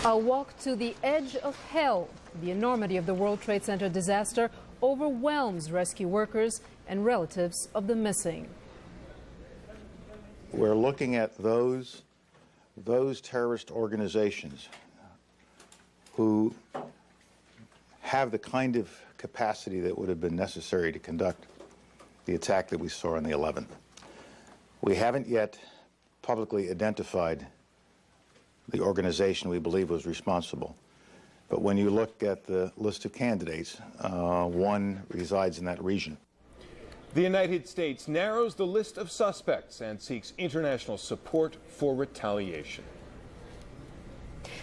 A walk to the edge of hell. The enormity of the World Trade Center disaster overwhelms rescue workers and relatives of the missing. We're looking at those terrorist organizations who have the kind of capacity that would have been necessary to conduct the attack that we saw on the 11th. We haven't yet publicly identified the organization we believe was responsible. But when you look at the list of candidates, one resides in that region. The United States narrows the list of suspects and seeks international support for retaliation.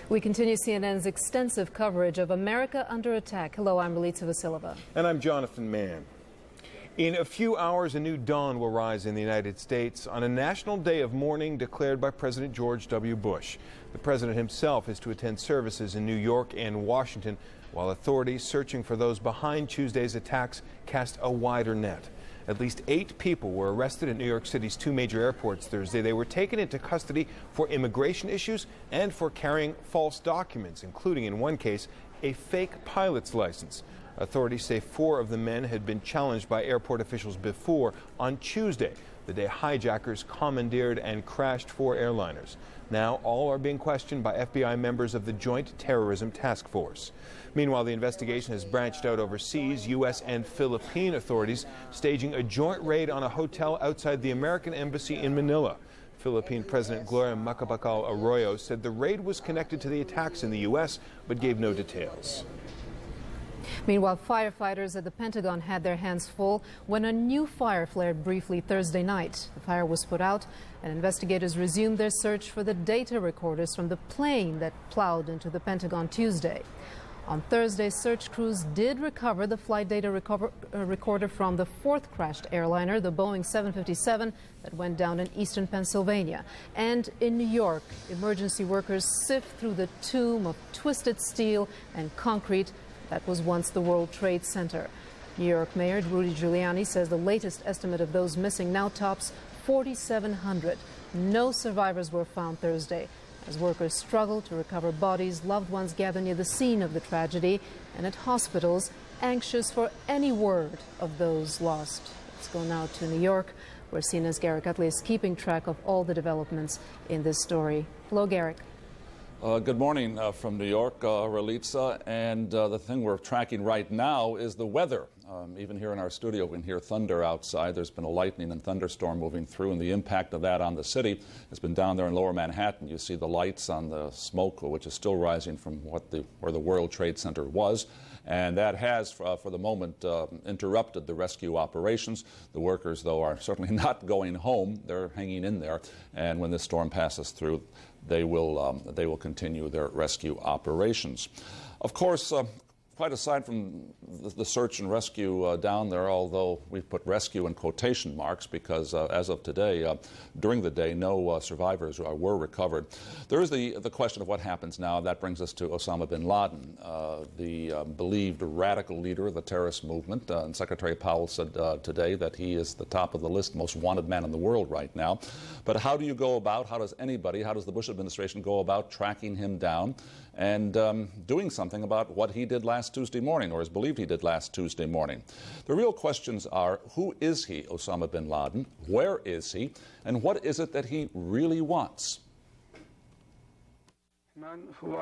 We continue CNN's extensive coverage of America under attack. Hello, I'm Relitza Vasilova. And I'm Jonathan Mann. In a few hours, a new dawn will rise in the United States on a national day of mourning declared by President George W. Bush. The president himself is to attend services in New York and Washington, while authorities searching for those behind Tuesday's attacks cast a wider net. At least 8 people were arrested at New York City's 2 major airports Thursday. They were taken into custody for immigration issues and for carrying false documents, including, in one case, a fake pilot's license. Authorities say 4 of the men had been challenged by airport officials before on Tuesday, the day hijackers commandeered and crashed 4 airliners. Now all are being questioned by FBI members of the Joint Terrorism Task Force. Meanwhile, the investigation has branched out overseas, U.S. and Philippine authorities staging a joint raid on a hotel outside the American embassy in Manila. Philippine President Gloria Macapagal Arroyo said the raid was connected to the attacks in the U.S., but gave no details. Meanwhile, firefighters at the Pentagon had their hands full when a new fire flared briefly Thursday night. The fire was put out, and investigators resumed their search for the data recorders from the plane that plowed into the Pentagon Tuesday. On Thursday, search crews did recover the flight data recorder from the 4th crashed airliner, the Boeing 757, that went down in eastern Pennsylvania. And in New York, emergency workers sift through the tomb of twisted steel and concrete that was once the World Trade Center. New York Mayor Rudy Giuliani says the latest estimate of those missing now tops 4,700. No survivors were found Thursday as workers struggle to recover bodies. Loved ones gather near the scene of the tragedy and at hospitals, anxious for any word of those lost. Let's go now to New York, where CNN's Garrick Utley is keeping track of all the developments in this story. Hello, Garrick. Good morning from New York, Relitza, and the thing we're tracking right now is the weather. Even here in our studio, we can hear thunder outside. There's been a lightning and thunderstorm moving through, and the impact of that on the city has been down there in lower Manhattan. You see the lights on the smoke, which is still rising from where the World Trade Center was. And that has, for the moment, interrupted the rescue operations. The workers, though, are certainly not going home. They're hanging in there. And when this storm passes through, they will continue their rescue operations. Of course, quite aside from the search and rescue down there, although we've put rescue in quotation marks because as of today, during the day, no survivors were recovered. There is the question of what happens now. That brings us to Osama bin Laden, the believed radical leader of the terrorist movement. And Secretary Powell said today that he is the top of the list, most wanted man in the world right now. But how do you go about, how does the Bush administration go about tracking him down and doing something about what he did last Tuesday morning, or is believed he did last Tuesday morning? The real questions are, who is he, Osama bin Laden? Where is he? And what is it that he really wants?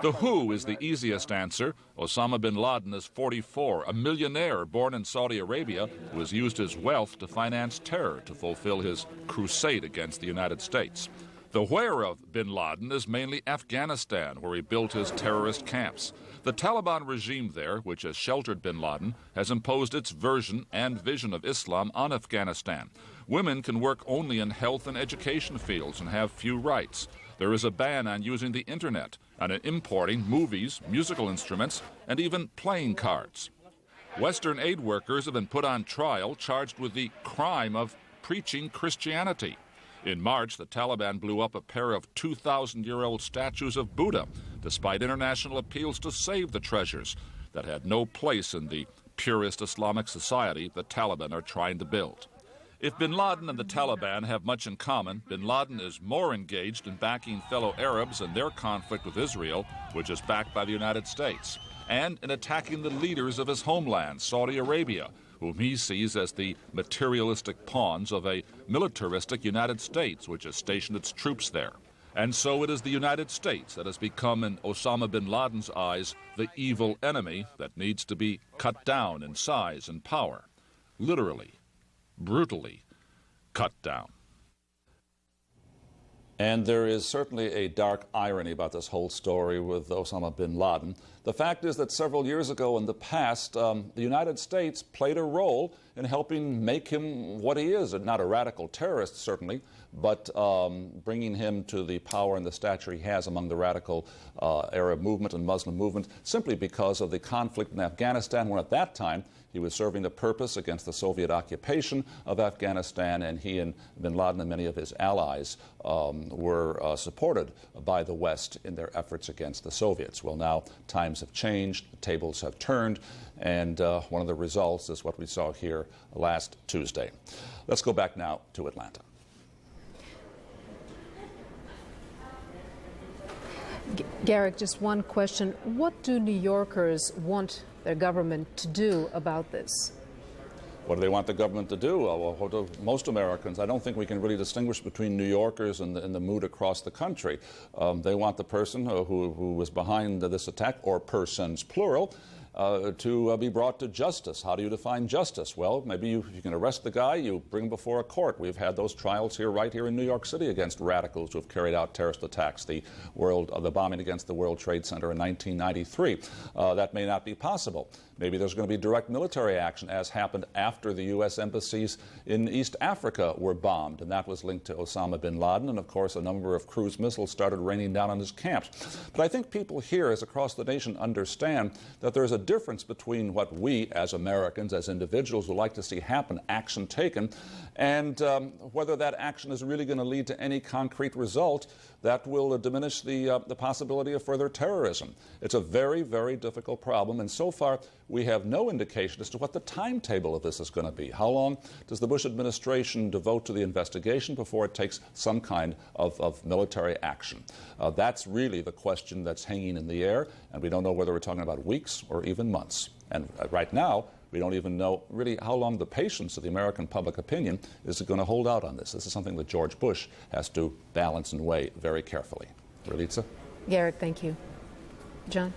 The who is the easiest answer. Osama bin Laden is 44, a millionaire born in Saudi Arabia who has used his wealth to finance terror to fulfill his crusade against the United States. The where of bin Laden is mainly Afghanistan, where he built his terrorist camps. The Taliban regime there, which has sheltered bin Laden, has imposed its version and vision of Islam on Afghanistan. Women can work only in health and education fields and have few rights. There is a ban on using the internet and on importing movies, musical instruments, and even playing cards. Western aid workers have been put on trial, charged with the crime of preaching Christianity. In March, the Taliban blew up a pair of 2,000-year-old statues of Buddha, despite international appeals to save the treasures that had no place in the purist Islamic society the Taliban are trying to build. If bin Laden and the Taliban have much in common, bin Laden is more engaged in backing fellow Arabs in their conflict with Israel, which is backed by the United States, and in attacking the leaders of his homeland, Saudi Arabia, whom he sees as the materialistic pawns of a militaristic United States, which has stationed its troops there. And so it is the United States that has become, in Osama bin Laden's eyes, the evil enemy that needs to be cut down in size and power. Literally, brutally cut down. And there is certainly a dark irony about this whole story with Osama bin Laden. The fact is that several years ago in the past, the United States played a role in helping make him what he is. Not a radical terrorist, certainly, but bringing him to the power and the stature he has among the radical Arab movement and Muslim movement, simply because of the conflict in Afghanistan, when at that time he was serving the purpose against the Soviet occupation of Afghanistan, and he and bin Laden and many of his allies were supported by the West in their efforts against the Soviets. Well, now times have changed, the tables have turned, and one of the results is what we saw here last Tuesday. Let's go back now to Atlanta. Garrick, just one question. What do New Yorkers want their government to do about this? What do they want the government to do? Well, most Americans, I don't think we can really distinguish between New Yorkers and the mood across the country. They want the person who was behind this attack, or persons, plural, to be brought to justice. How do you define justice? Well, maybe you can arrest the guy, you bring him before a court. We've had those trials here, right here in New York City, against radicals who have carried out terrorist attacks, the bombing against the World Trade Center in 1993. That may not be possible. Maybe there's going to be direct military action, as happened after the U.S. embassies in East Africa were bombed, and that was linked to Osama bin Laden, and of course a number of cruise missiles started raining down on his camps. But I think people here, as across the nation, understand that there's a difference between what we as Americans, as individuals, would like to see happen, action taken, and whether that action is really going to lead to any concrete result that will diminish the possibility of further terrorism. It's a very, very difficult problem, and so far we have no indication as to what the timetable of this is going to be. How long does the Bush administration devote to the investigation before it takes some kind of military action? That's really the question that's hanging in the air, and we don't know whether we're talking about weeks or even months. And right now, we don't even know really how long the patience of the American public opinion is going to hold out on this. This is something that George Bush has to balance and weigh very carefully. Ralitza? Garrett, thank you. John?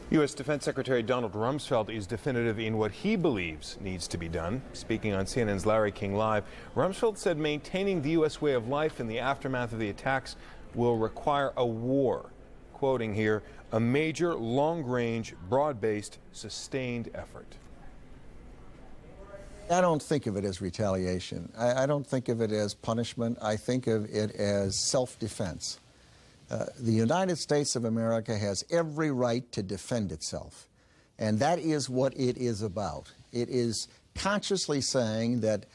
U.S. Defense Secretary Donald Rumsfeld is definitive in what he believes needs to be done. Speaking on CNN's Larry King Live, Rumsfeld said maintaining the U.S. way of life in the aftermath of the attacks will require a war. Quoting here, a major, long-range, broad-based, sustained effort. I don't think of it as retaliation. I don't think of it as punishment. I think of it as self-defense. The United States of America has every right to defend itself, and that is what it is about. It is consciously saying that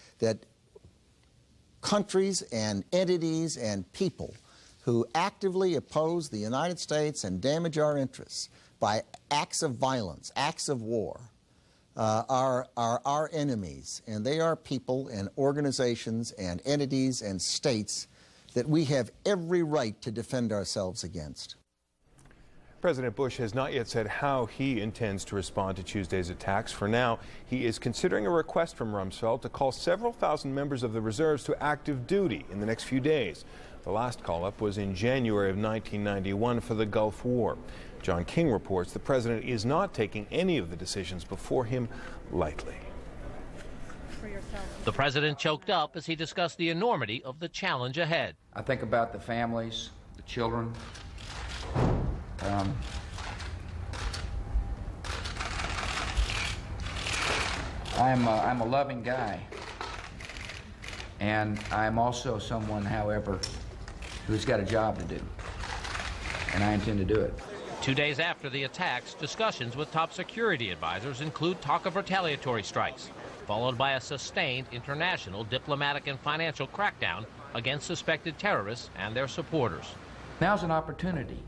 countries and entities and people who actively oppose the United States and damage our interests by acts of violence, acts of war, are our enemies, and they are people and organizations and entities and states that we have every right to defend ourselves against. President Bush has not yet said how he intends to respond to Tuesday's attacks. For now, he is considering a request from Rumsfeld to call several thousand members of the reserves to active duty in the next few days. The last call-up was in January of 1991 for the Gulf War. John King reports the president is not taking any of the decisions before him lightly. The president choked up as he discussed the enormity of the challenge ahead. I think about the families, the children. I'm a loving guy, and I'm also someone, however, who's got a job to do, and I intend to do it. 2 days after the attacks, discussions with top security advisors include talk of retaliatory strikes, followed by a sustained international diplomatic and financial crackdown against suspected terrorists and their supporters. Now's an opportunity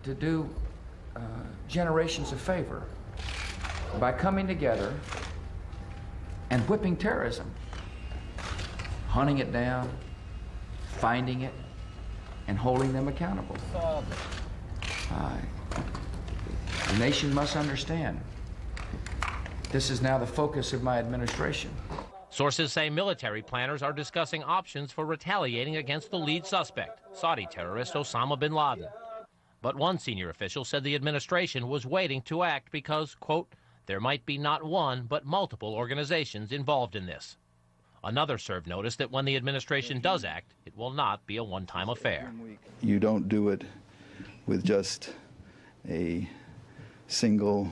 to do generations a favor by coming together and whipping terrorism hunting it down, finding it, and holding them accountable. The nation must understand this is now the focus of my administration. Sources say military planners are discussing options for retaliating against the lead suspect, Saudi terrorist Osama bin Laden. But one senior official said the administration was waiting to act because, quote, there might be not one but multiple organizations involved in this. Another served notice that when the administration does act, it will not be a one-time affair. You don't do it with just a single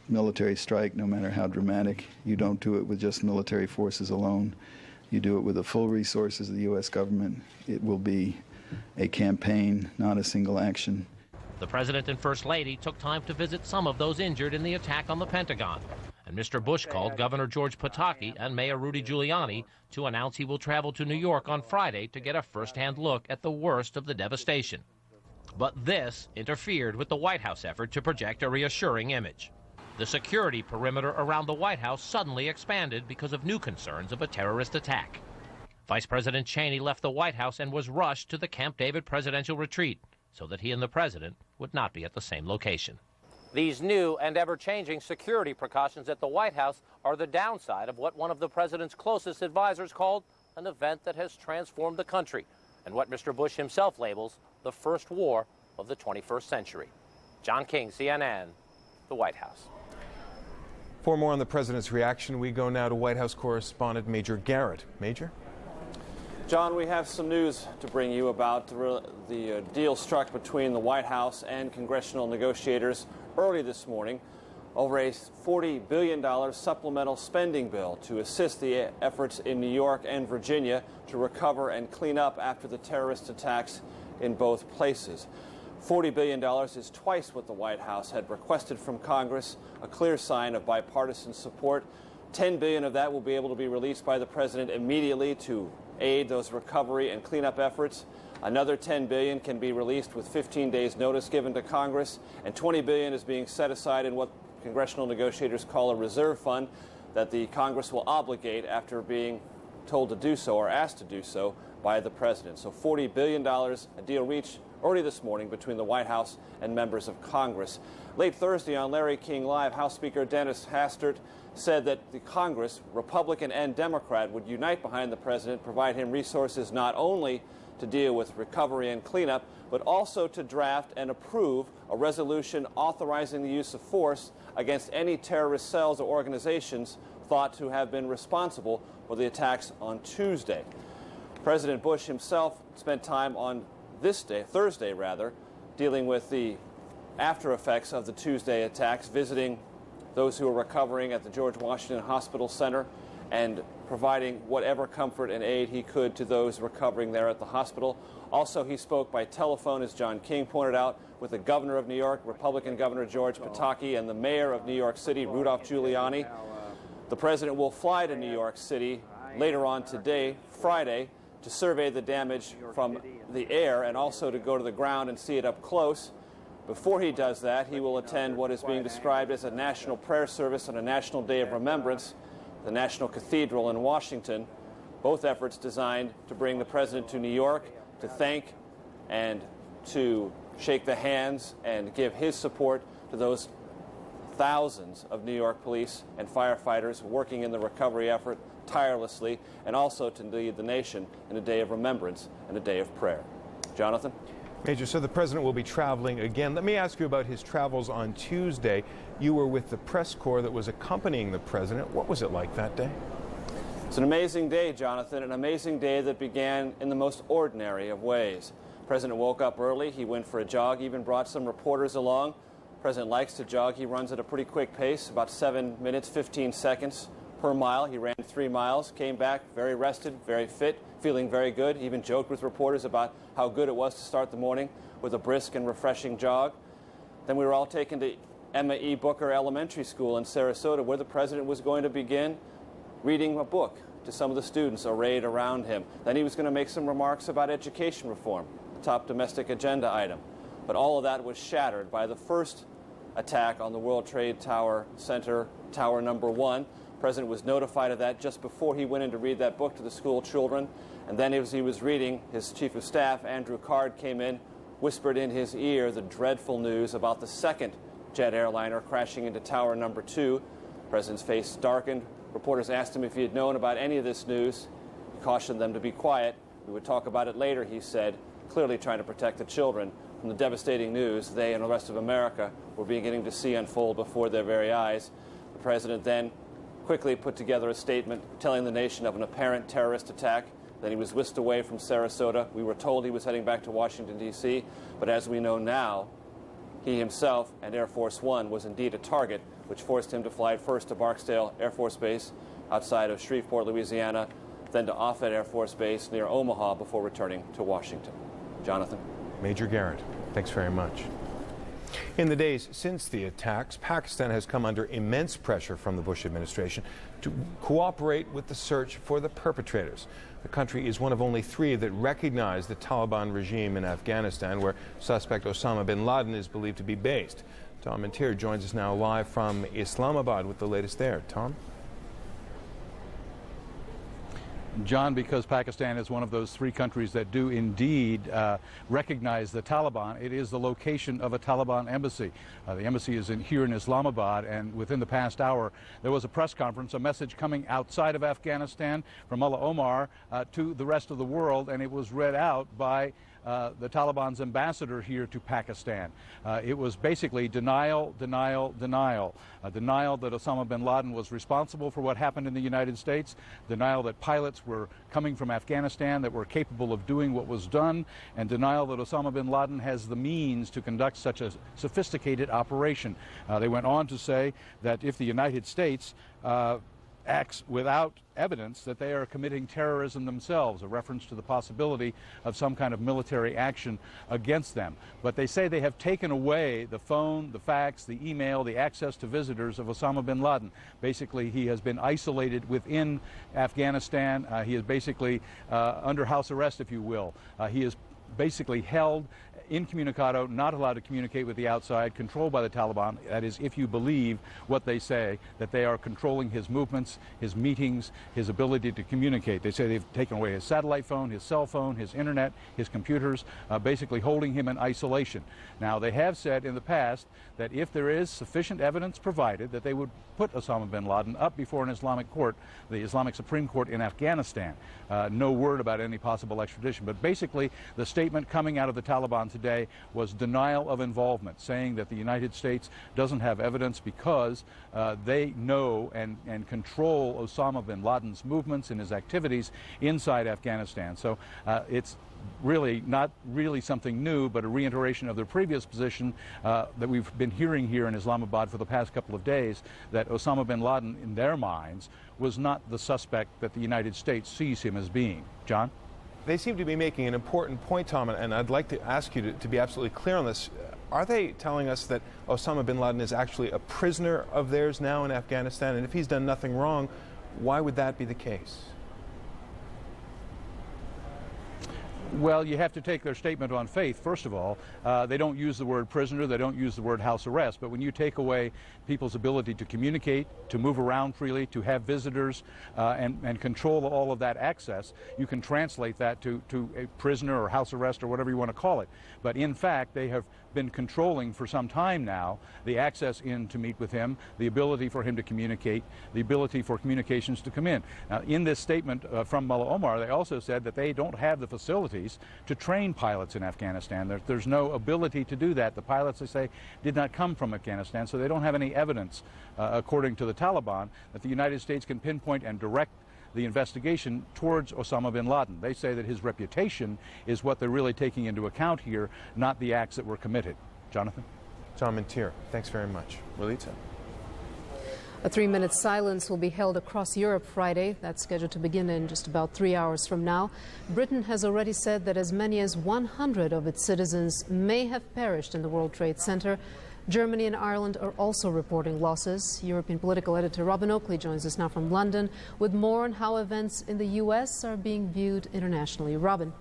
military strike, no matter how dramatic. You don't do it with just military forces alone. You do it with the full resources of the U.S. government. It will be a campaign, not a single action. The President and First Lady took time to visit some of those injured in the attack on the Pentagon. And Mr. Bush called Governor George Pataki and Mayor Rudy Giuliani to announce he will travel to New York on Friday to get a first-hand look at the worst of the devastation. But this interfered with the White House effort to project a reassuring image. The security perimeter around the White House suddenly expanded because of new concerns of a terrorist attack. Vice President Cheney left the White House and was rushed to the Camp David presidential retreat so that he and the president would not be at the same location. These new and ever-changing security precautions at the White House are the downside of what one of the president's closest advisors called an event that has transformed the country and what Mr. Bush himself labels the first war of the 21st century. John King, CNN, the White House. For more on the president's reaction, we go now to White House correspondent Major Garrett. Major? John, we have some news to bring you about the deal struck between the White House and congressional negotiators early this morning over a $40 billion supplemental spending bill to assist the efforts in New York and Virginia to recover and clean up after the terrorist attacks in both places. $40 billion is twice what the White House had requested from Congress, a clear sign of bipartisan support. $10 billion of that will be able to be released by the president immediately to aid those recovery and cleanup efforts. Another $10 billion can be released with 15 days notice given to Congress, and $20 billion is being set aside in what congressional negotiators call a reserve fund that the Congress will obligate after being told to do so or asked to do so by the president. So $40 billion, a deal reached early this morning between the White House and members of Congress. Late Thursday on Larry King Live, House Speaker Dennis Hastert said that the Congress, Republican and Democrat, would unite behind the president, provide him resources not only to deal with recovery and cleanup, but also to draft and approve a resolution authorizing the use of force against any terrorist cells or organizations thought to have been responsible for the attacks on Tuesday. President Bush himself spent time on Thursday, dealing with the after effects of the Tuesday attacks, visiting those who are recovering at the George Washington Hospital Center and providing whatever comfort and aid he could to those recovering there at the hospital. Also, he spoke by telephone, as John King pointed out, with the governor of New York, Republican Governor George Pataki, and the mayor of New York City, Rudolph Giuliani. The president will fly to New York City later on today, Friday, to survey the damage from the air and also to go to the ground and see it up close. Before he does that, he will attend what is being described as a national prayer service on a National Day of Remembrance, the National Cathedral in Washington, both efforts designed to bring the president to New York to thank and to shake the hands and give his support to those thousands of New York police and firefighters working in the recovery effort tirelessly, and also to lead the nation in a day of remembrance and a day of prayer. Jonathan? Major, so the president will be traveling again. Let me ask you about his travels on Tuesday. You were with the press corps that was accompanying the president. What was it like that day? It's an amazing day, Jonathan, an amazing day that began in the most ordinary of ways. The president woke up early. He went for a jog, even brought some reporters along. The president likes to jog. He runs at a pretty quick pace, about 7 minutes, 15 seconds per mile. He ran 3 miles, came back very rested, very fit, feeling very good. He even joked with reporters about how good it was to start the morning with a brisk and refreshing jog. Then we were all taken to Emma E. Booker Elementary School in Sarasota, where the president was going to begin reading a book to some of the students arrayed around him. Then he was going to make some remarks about education reform, the top domestic agenda item. But all of that was shattered by the first attack on the World Trade Tower Center, Tower number 1. President was notified of that just before he went in to read that book to the school children. And then as he was reading, his chief of staff, Andrew Card, came in, whispered in his ear the dreadful news about the second jet airliner crashing into Tower Number 2. The president's face darkened. Reporters asked him if he had known about any of this news. He cautioned them to be quiet. We would talk about it later, he said, clearly trying to protect the children from the devastating news they and the rest of America were beginning to see unfold before their very eyes. The president then quickly put together a statement telling the nation of an apparent terrorist attack. Then he was whisked away from Sarasota. We were told he was heading back to Washington, D.C., but as we know now, he himself and Air Force One was indeed a target, which forced him to fly first to Barksdale Air Force Base outside of Shreveport, Louisiana, then to Offutt Air Force Base near Omaha before returning to Washington. Jonathan. Major Garrett, thanks very much. In the days since the attacks, Pakistan has come under immense pressure from the Bush administration to cooperate with the search for the perpetrators. The country is one of only 3 that recognize the Taliban regime in Afghanistan, where suspect Osama bin Laden is believed to be based. Tom Mantier joins us now live from Islamabad with the latest there. Tom? John, because Pakistan is one of those 3 countries that do indeed recognize the Taliban, it is the location of a Taliban embassy. The embassy is here in Islamabad, and within the past hour there was a press conference, a message coming outside of Afghanistan from Mullah Omar to the rest of the world, and it was read out by the Taliban's ambassador here to Pakistan. It was basically denial, denial, denial. Denial that Osama bin Laden was responsible for what happened in the United States, denial that pilots were coming from Afghanistan that were capable of doing what was done, and denial that Osama bin Laden has the means to conduct such a sophisticated operation. They went on to say that if the United States acts without evidence, that they are committing terrorism themselves, a reference to the possibility of some kind of military action against them. But they say they have taken away the phone, the fax, the email, the access to visitors of Osama bin Laden. Basically, he has been isolated within Afghanistan. He is basically under house arrest, if you will. He is basically held incommunicado, not allowed to communicate with the outside, controlled by the Taliban. That is, if you believe what they say, that they are controlling his movements, his meetings, his ability to communicate. They say they've taken away his satellite phone, his cell phone, his internet, his computers, basically holding him in isolation. Now, they have said in the past that if there is sufficient evidence provided, that they would put Osama bin Laden up before an Islamic court, the Islamic Supreme Court in Afghanistan. No word about any possible extradition. But basically, the statement coming out of the Taliban today was denial of involvement, saying that the United States doesn't have evidence because they know and control Osama bin Laden's movements and his activities inside Afghanistan. So it's really not really something new, but a reiteration of their previous position that we've been hearing here in Islamabad for the past couple of days, that Osama bin Laden, in their minds, was not the suspect that the United States sees him as being. John? They seem to be making an important point, Tom, and I'd like to ask you to be absolutely clear on this. Are they telling us that Osama bin Laden is actually a prisoner of theirs now in Afghanistan? And if he's done nothing wrong, why would that be the case? Well, you have to take their statement on faith, first of all. They don't use the word prisoner, they don't use the word house arrest, but when you take away people's ability to communicate, to move around freely, to have visitors, and control all of that access, you can translate that to a prisoner or house arrest or whatever you want to call it. But in fact, they have been controlling for some time now the access in to meet with him, the ability for him to communicate, the ability for communications to come in. Now, in this statement from Mullah Omar, they also said that they don't have the facilities to train pilots in Afghanistan. There's no ability to do that. The pilots, they say, did not come from Afghanistan, so they don't have any evidence, according to the Taliban, that the United States can pinpoint and direct the investigation towards Osama bin Laden. They say that his reputation is what they're really taking into account here, not the acts that were committed. Jonathan? John Mantier, thanks very much. Relita? A 3-minute silence will be held across Europe Friday. That's scheduled to begin in just about 3 hours from now. Britain has already said that as many as 100 of its citizens may have perished in the World Trade Center. Germany and Ireland are also reporting losses. European political editor Robin Oakley joins us now from London with more on how events in the U.S. are being viewed internationally. Robin.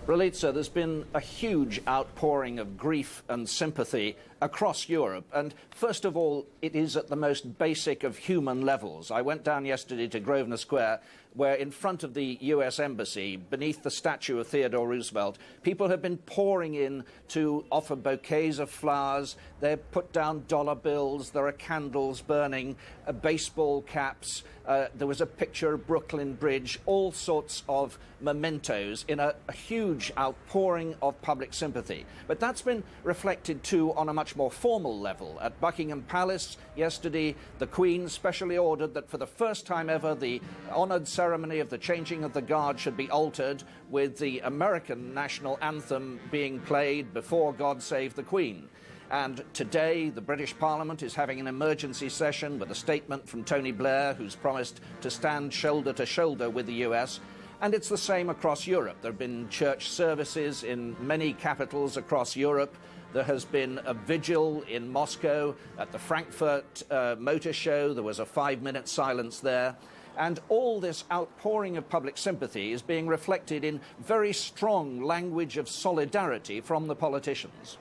Relitsa, there's been a huge outpouring of grief and sympathy across Europe. And first of all, it is at the most basic of human levels. I went down yesterday to Grosvenor Square, where in front of the US Embassy, beneath the statue of Theodore Roosevelt, people have been pouring in to offer bouquets of flowers. They've put down dollar bills. There are candles burning, baseball caps. There was a picture of Brooklyn Bridge, all sorts of mementos in a huge outpouring of public sympathy. But that's been reflected too on a much more formal level. At Buckingham Palace yesterday, the Queen specially ordered that for the first time ever, the honoured ceremony of the changing of the guard should be altered, with the American national anthem being played before God Save the Queen. And today, the British Parliament is having an emergency session with a statement from Tony Blair, who's promised to stand shoulder to shoulder with the US. And it's the same across Europe. There have been church services in many capitals across Europe. There has been a vigil in Moscow. At the Frankfurt Motor Show, there was a 5-minute silence there. And all this outpouring of public sympathy is being reflected in very strong language of solidarity from the politicians.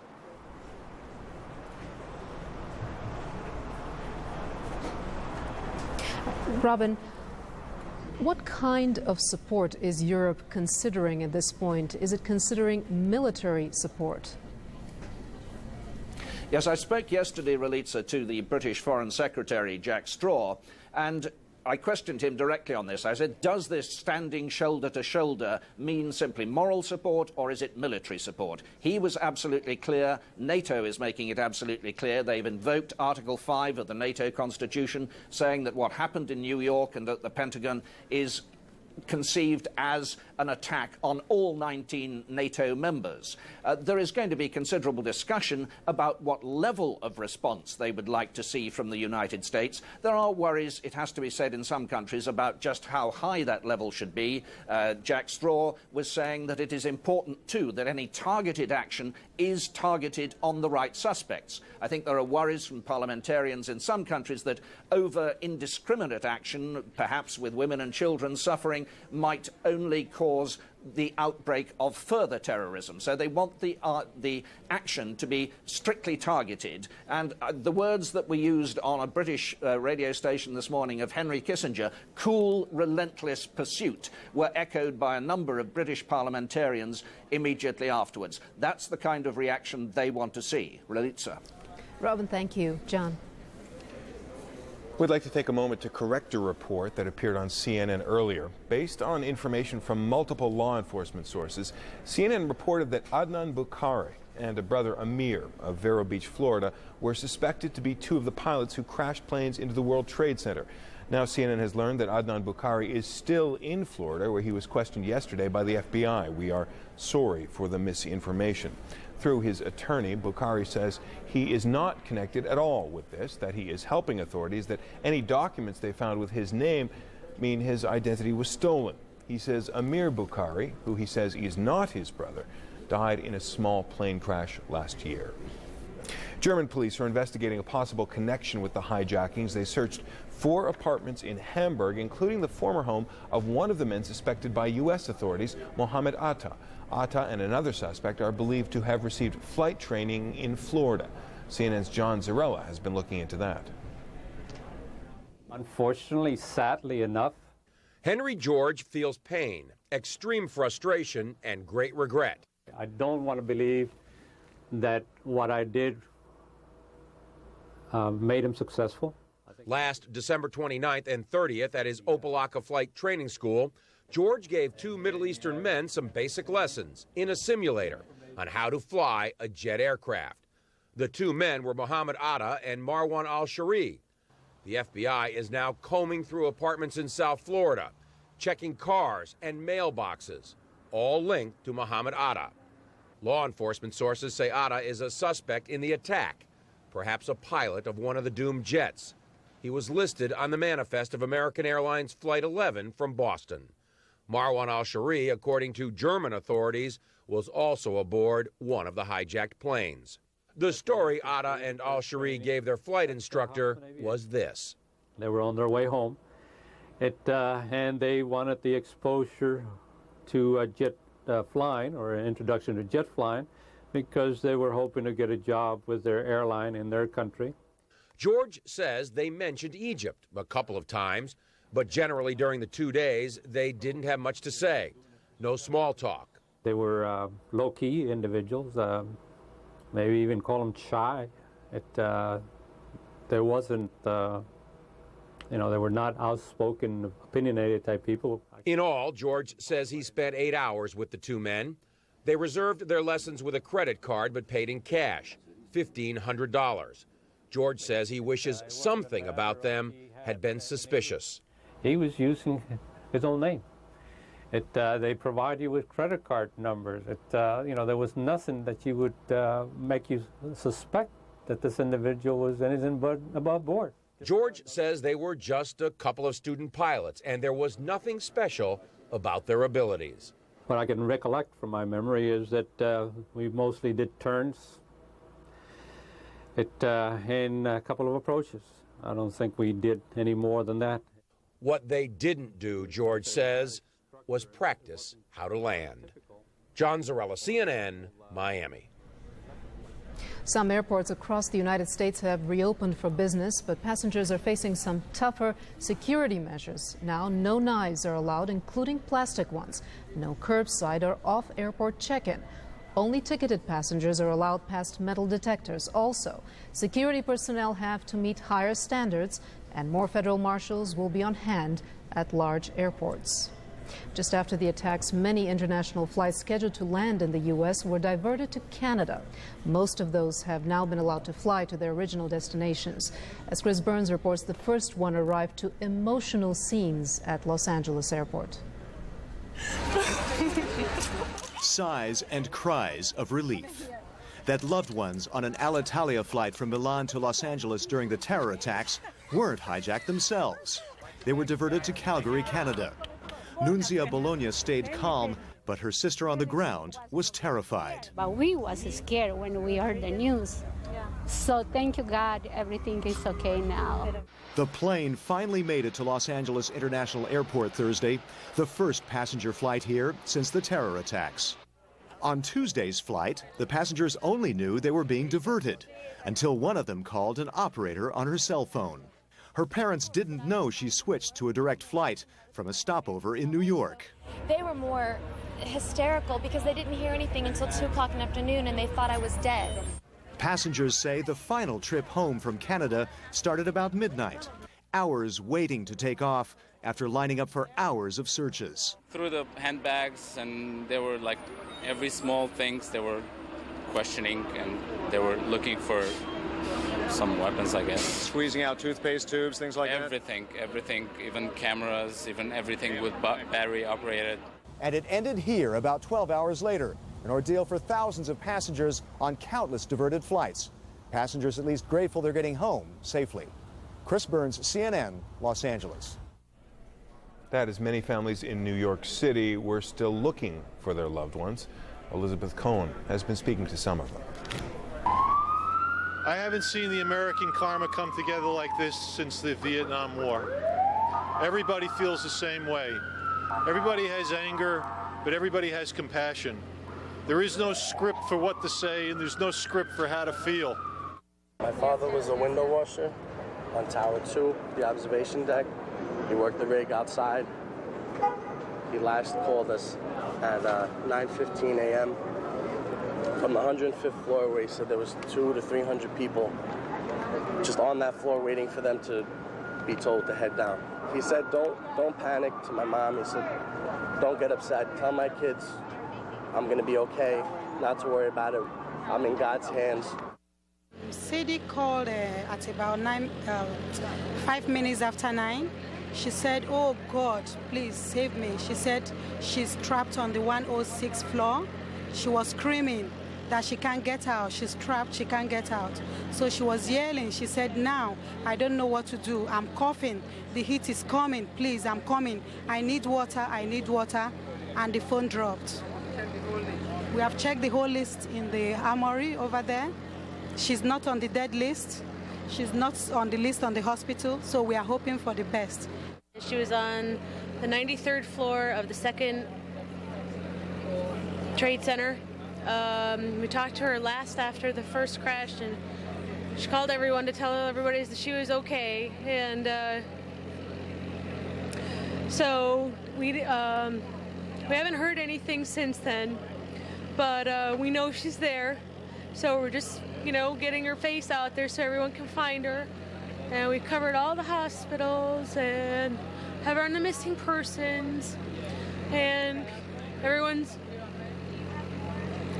Robin, what kind of support is Europe considering at this point? Is it considering military support? Yes, I spoke yesterday, Relitsa, to the British Foreign Secretary, Jack Straw, and I questioned him directly on this. I said, does this standing shoulder to shoulder mean simply moral support, or is it military support? He was absolutely clear. NATO is making it absolutely clear. They've invoked Article 5 of the NATO Constitution, saying that what happened in New York and at the Pentagon is conceived as an attack on all 19 NATO members. There is going to be considerable discussion about what level of response they would like to see from the United States. There are worries, it has to be said, in some countries about just how high that level should be. Jack Straw was saying that it is important, too, that any targeted action is targeted on the right suspects. I think there are worries from parliamentarians in some countries that over indiscriminate action, perhaps with women and children suffering, might only cause the outbreak of further terrorism. So they want the action to be strictly targeted. And the words that were used on a British radio station this morning of Henry Kissinger, cool, relentless pursuit, were echoed by a number of British parliamentarians immediately afterwards. That's the kind of reaction they want to see. Relitsa. Robin, thank you. John. We'd like to take a moment to correct a report that appeared on CNN earlier. Based on information from multiple law enforcement sources, CNN reported that Adnan Bukhari and a brother Amir of Vero Beach, Florida, were suspected to be two of the pilots who crashed planes into the World Trade Center. Now CNN has learned that Adnan Bukhari is still in Florida, where he was questioned yesterday by the FBI. We are sorry for the misinformation. Through his attorney, Bukhari says he is not connected at all with this, that he is helping authorities, that any documents they found with his name mean his identity was stolen. He says Amir Bukhari, who he says is not his brother, died in a small plane crash last year. German police are investigating a possible connection with the hijackings. They searched 4 apartments in Hamburg, including the former home of one of the men suspected by U.S. authorities, Mohammed Atta. Atta and another suspect are believed to have received flight training in Florida. CNN's John Zarella has been looking into that. Unfortunately, sadly enough, Henry George feels pain, extreme frustration, and great regret. I don't want to believe that what I did made him successful. Last December 29th and 30th at his Opa-locka flight training school, George gave 2 Middle Eastern men some basic lessons in a simulator on how to fly a jet aircraft. The 2 men were Mohammed Atta and Marwan al-Shari. The FBI is now combing through apartments in South Florida, checking cars and mailboxes, all linked to Mohammed Atta. Law enforcement sources say Atta is a suspect in the attack, perhaps a pilot of one of the doomed jets. He was listed on the manifest of American Airlines Flight 11 from Boston. Marwan al-Shari, according to German authorities, was also aboard one of the hijacked planes. The story Atta and al-Shari gave their flight instructor was this. They were on their way home, and they wanted the exposure to jet flying or an introduction to jet flying because they were hoping to get a job with their airline in their country. George says they mentioned Egypt a couple of times, but generally during the 2 days, they didn't have much to say. No small talk. They were low-key individuals, maybe even call them shy. There wasn't, they were not outspoken, opinionated type people. In all, George says he spent 8 hours with the two men. They reserved their lessons with a credit card but paid in cash, $1,500. George says he wishes something about them had been suspicious. He was using his own name. They provide you with credit card numbers. There was nothing that you would make you suspect that this individual was anything but above board. George says they were just a couple of student pilots, and there was nothing special about their abilities. What I can recollect from my memory is that we mostly did turns in a couple of approaches. I don't think we did any more than that. What they didn't do, George says, was practice how to land. John Zarella, CNN, Miami. Some airports across the United States have reopened for business, but passengers are facing some tougher security measures. Now, no knives are allowed, including plastic ones. No curbside or off-airport check-in. Only ticketed passengers are allowed past metal detectors. Also, security personnel have to meet higher standards, and more federal marshals will be on hand at large airports. Just after the attacks, many international flights scheduled to land in the U.S. were diverted to Canada. Most of those have now been allowed to fly to their original destinations. As Chris Burns reports, the first one arrived to emotional scenes at Los Angeles Airport. Sighs and cries of relief that loved ones on an Alitalia flight from Milan to Los Angeles during the terror attacks weren't hijacked themselves. They were diverted to Calgary, Canada. Nunzia Bologna stayed calm, but her sister on the ground was terrified. But we was scared when we heard the news. So thank you, God, everything is okay now. The plane finally made it to Los Angeles International Airport Thursday, the first passenger flight here since the terror attacks. On Tuesday's flight, the passengers only knew they were being diverted until one of them called an operator on her cell phone. Her parents didn't know she switched to a direct flight from a stopover in New York. They were more hysterical because they didn't hear anything until 2 o'clock in the afternoon and they thought I was dead. Passengers say the final trip home from Canada started about midnight, hours waiting to take off after lining up for hours of searches. Through the handbags, and they were like every small things they were questioning, and they were looking for some weapons, I guess. Squeezing out toothpaste tubes, things like everything, even cameras, even everything with battery operated. And it ended here about 12 hours later, an ordeal for thousands of passengers on countless diverted flights. Passengers at least grateful they're getting home safely. Chris Burns, CNN, Los Angeles. That is, many families in New York City were still looking for their loved ones. Elizabeth Cohen has been speaking to some of them. I haven't seen the American karma come together like this since the Vietnam War. Everybody feels the same way. Everybody has anger, but everybody has compassion. There is no script for what to say, and there's no script for how to feel. My father was a window washer on Tower 2, the observation deck. He worked the rig outside. He last called us at 9:15 a.m. from the 105th floor, where he said there was 200 to 300 people just on that floor waiting for them to be told to head down. He said, don't panic, to my mom. He said, don't get upset. Tell my kids I'm going to be okay, not to worry about it. I'm in God's hands. Sadie called at about 5 minutes after 9. She said, oh God, please save me. She said she's trapped on the 106th floor. She was screaming that she can't get out. She's trapped, she can't get out. So she was yelling. She said, now, I don't know what to do. I'm coughing. The heat is coming. Please, I'm coming. I need water, I need water. And the phone dropped. We have checked the whole list in the armory over there. She's not on the dead list. She's not on the list on the hospital, so we are hoping for the best. She was on the 93rd floor of the second Trade Center. We talked to her last after the first crash, and she called everyone to tell everybody that she was okay. And so we haven't heard anything since then, but we know she's there. So we're just, getting her face out there so everyone can find her. And we covered all the hospitals and have her on the missing persons, and everyone's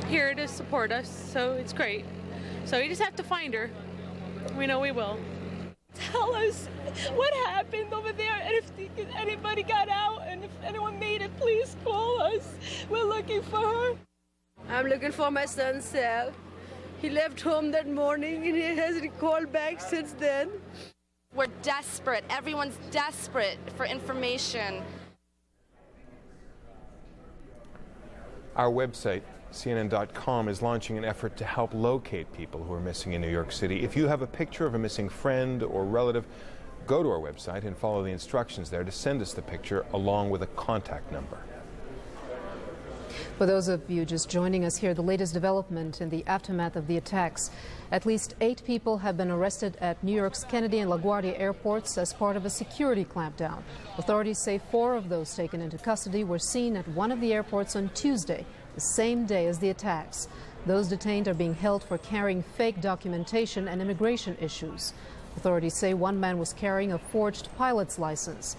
here to support us, so it's great. So you just have to find her. We know we will. Tell us what happened over there, and if anybody got out, and if anyone made it, please call us. We're looking for her. I'm looking for my son, Sal. He left home that morning, and he hasn't called back since then. We're desperate. Everyone's desperate for information. Our website, CNN.com, is launching an effort to help locate people who are missing in New York City. If you have a picture of a missing friend or relative, go to our website and follow the instructions there to send us the picture along with a contact number. For those of you just joining us here, the latest development in the aftermath of the attacks. At least 8 people have been arrested at New York's Kennedy and LaGuardia airports as part of a security clampdown. Authorities say 4 of those taken into custody were seen at one of the airports on Tuesday, the same day as the attacks. Those detained are being held for carrying fake documentation and immigration issues. Authorities say one man was carrying a forged pilot's license.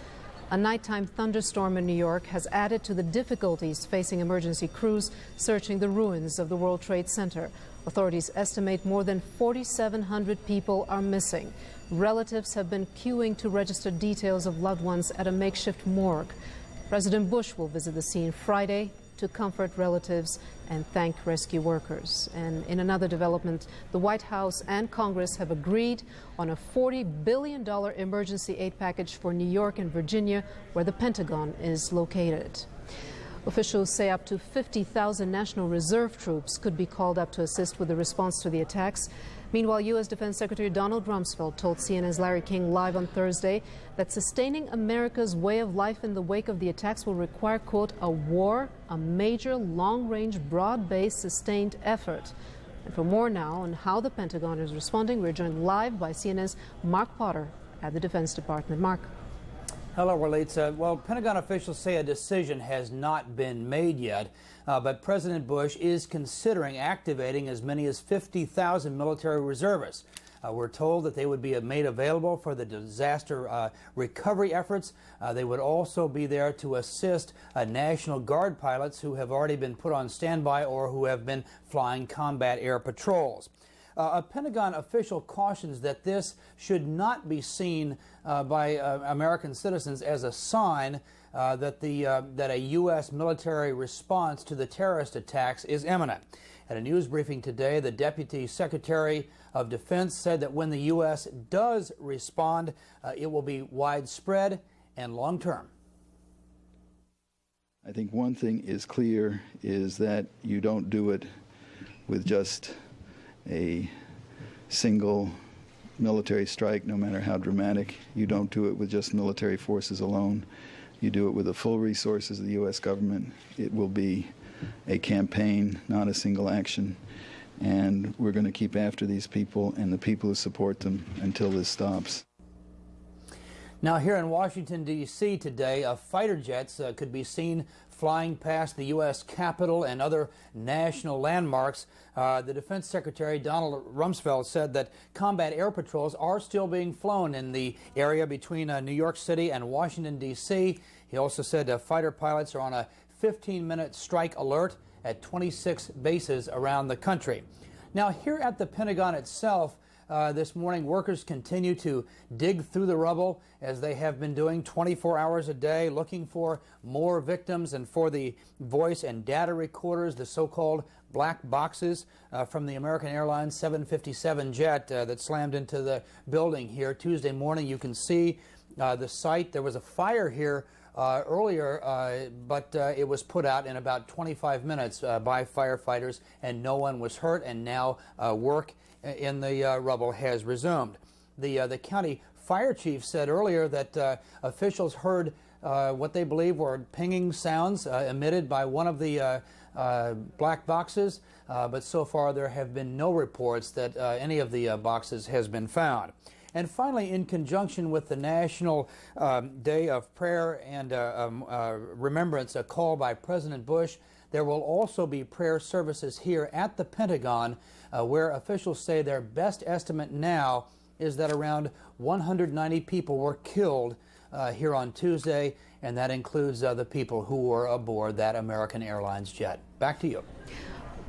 A nighttime thunderstorm in New York has added to the difficulties facing emergency crews searching the ruins of the World Trade Center. Authorities estimate more than 4,700 people are missing. Relatives have been queuing to register details of loved ones at a makeshift morgue. President Bush will visit the scene Friday to comfort relatives and thank rescue workers. And in another development, the White House and Congress have agreed on a $40 billion emergency aid package for New York and Virginia, where the Pentagon is located. Officials say up to 50,000 National Reserve troops could be called up to assist with the response to the attacks. Meanwhile, U.S. Defense Secretary Donald Rumsfeld told CNN's Larry King live on Thursday that sustaining America's way of life in the wake of the attacks will require, quote, a war, a major, long-range, broad-based, sustained effort. And for more now on how the Pentagon is responding, we're joined live by CNN's Mark Potter at the Defense Department. Mark. Hello, Walitza. Well, Pentagon officials say a decision has not been made yet, but President Bush is considering activating as many as 50,000 military reservists. We're told that they would be made available for the disaster recovery efforts. They would also be there to assist National Guard pilots who have already been put on standby or who have been flying combat air patrols. A Pentagon official cautions that this should not be seen by American citizens as a sign that a U.S. military response to the terrorist attacks is imminent. At a news briefing today, the Deputy Secretary of Defense said that when the U.S. does respond, it will be widespread and long-term. I think one thing is clear is that you don't do it with just a single military strike, no matter how dramatic. You don't do it with just military forces alone. You do it with the full resources of the U.S. government. It will be a campaign, not a single action. And we're going to keep after these people and the people who support them until this stops. Now, here in Washington, D.C. today, fighter jets could be seen flying past the U.S. Capitol and other national landmarks. The Defense Secretary, Donald Rumsfeld, said that combat air patrols are still being flown in the area between New York City and Washington, D.C. He also said fighter pilots are on a 15-minute strike alert at 26 bases around the country. Now, here at the Pentagon itself, this morning, workers continue to dig through the rubble as they have been doing 24 hours a day, looking for more victims and for the voice and data recorders, the so-called black boxes from the American Airlines 757 jet that slammed into the building here Tuesday morning. You can see the site. There was a fire here earlier, but it was put out in about 25 minutes by firefighters, and no one was hurt, and now work in the rubble has resumed. The county fire chief said earlier that officials heard what they believe were pinging sounds emitted by one of the black boxes, but so far there have been no reports that any of the boxes has been found. And finally, in conjunction with the National Day of Prayer and Remembrance, a call by President Bush, there will also be prayer services here at the Pentagon, where officials say their best estimate now is that around 190 people were killed here on Tuesday, and that includes the people who were aboard that American Airlines jet. Back to you.